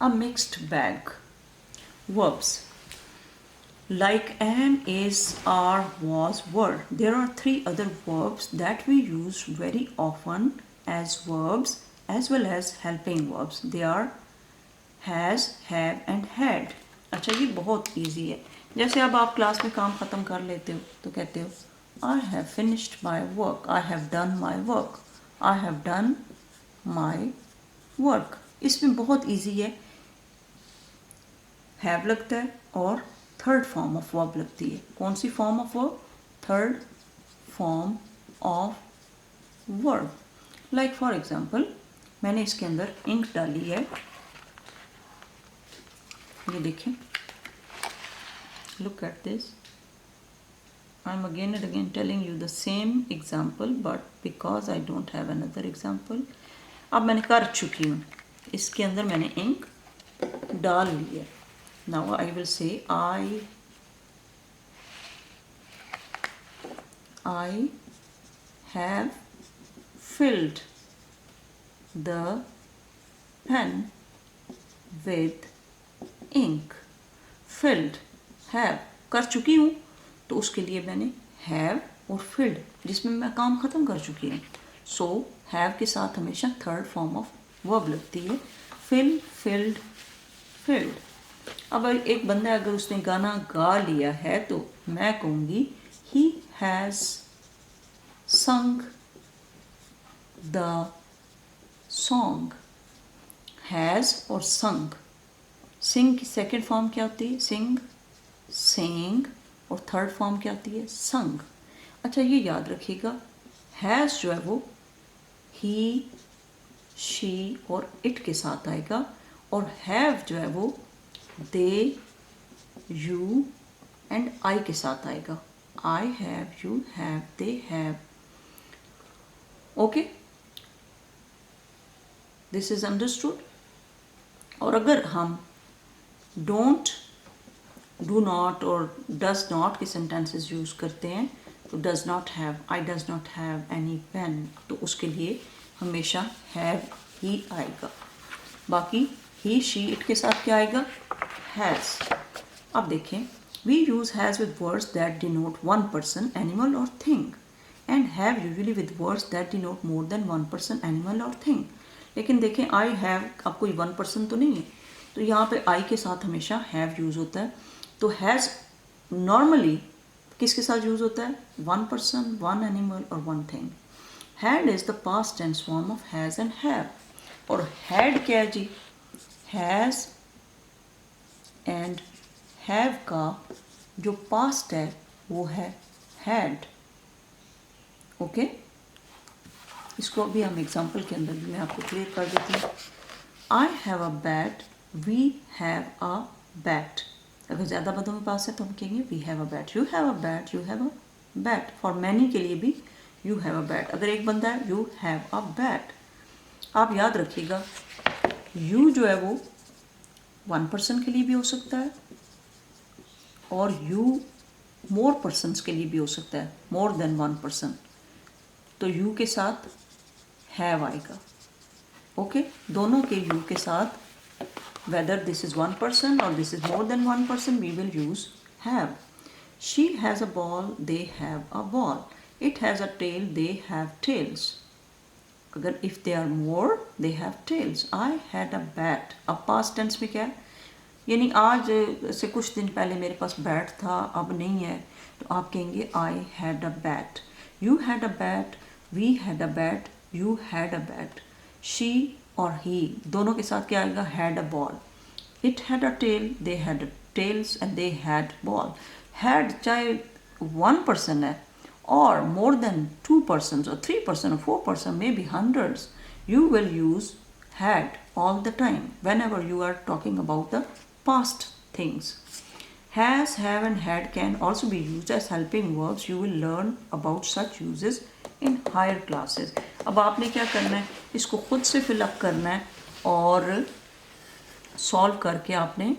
a mixed bag. Verbs like am, is, are, was, were. There are three other verbs that we use very often as verbs as well as helping verbs. They are has, have and had. अच्छा ये बहुत easy है. जैसे अब आप class में काम ख़त्म कर लेते हो तो कहते हो I have finished my work. I have done my work. I have done my work. इसमें बहुत ईजी है. हैव लगता है और थर्ड फॉर्म ऑफ वर्ब लगती है. कौन सी form of verb? Third form of verb. Like for example मैंने इसके अंदर इंक डाली है. ये देखें, look at this. I'm again and again telling you the same example, but because I don't have another example, अब मैंने कर चुकी हूँ. इसके अंदर मैंने इंक डाल ली है. Now I will say I have filled the pen with ink. filled, have कर चुकी हूँ तो उसके लिए मैंने have और filled जिसमें मैं काम ख़त्म कर चुकी हूँ. So have के साथ हमेशा थर्ड फॉर्म ऑफ वर्ब लगती है. fill, filled, filled. अब एक बंदा अगर उसने गाना गा लिया है तो मैं कहूँगी he has sung the song. has और sung. sing की सेकेंड फॉर्म क्या होती है? sing, sang और थर्ड फॉर्म क्या होती है? sung. अच्छा ये याद रखिएगा, has जो है वो he, she और it के साथ आएगा और have जो है वो they, you and I के साथ आएगा. I have, you have, they have. Okay? This is understood? और अगर हम don't, do not और does not के sentences यूज़ करते हैं तो does not have, I does not have any pen, तो उसके लिए हमेशा have ही आएगा. बाकी he, she, it के साथ क्या आएगा? has. अब देखें, we use has with words that denote one person, animal or thing, and have usually with words that denote more than one person, animal or thing. लेकिन देखें I have अब कोई one person तो नहीं है, तो यहाँ पे I के साथ हमेशा have यूज़ होता है. तो has normally किसके साथ यूज़ होता है? one person, one animal और one thing. had is the past tense form of has and have. और had क्या है जी? has and have का जो past है वो है had. ओके इसको अभी हम एग्जाम्पल के अंदर भी मैं आपको क्लियर कर देती हूँ. I have a bat, we have a bat. अगर ज़्यादा बंदों के पास है तो हम कहेंगे we have a bat. You have a bat, you have a bat. For many के लिए भी you have a bat. अगर एक बंदा है you have a bat. आप याद रखिएगा you जो है वो वन पर्सन के लिए भी हो सकता है और you मोर पर्सनस के लिए भी हो सकता है, मोर देन वन पर्सन. तो you के साथ have आएगा. ओके दोनों के you के साथ whether this is one person or this is more than one person we will use have. She has a ball, they have a ball. It has a tail, they have tails. अगर if they are more they have tails. I had a bat. अब past tense में क्या है? यानी आज से कुछ दिन पहले मेरे पास बैट था, अब नहीं है, तो आप कहेंगे I had a bat. You had a bat, we had a bat, you had a bat. She और he दोनों के साथ क्या आएगा? had a ball. It had a tail, they had tails and they had ball. had चाहे one person है or more than two persons or three person or four person, maybe hundreds, you will use had all the time whenever you are talking about the past things. Has, have and had can also be used as helping verbs. You will learn about such uses in higher classes. अब आपने क्या करना है? इसको खुद से fill up करना है और सॉल्व करके आपने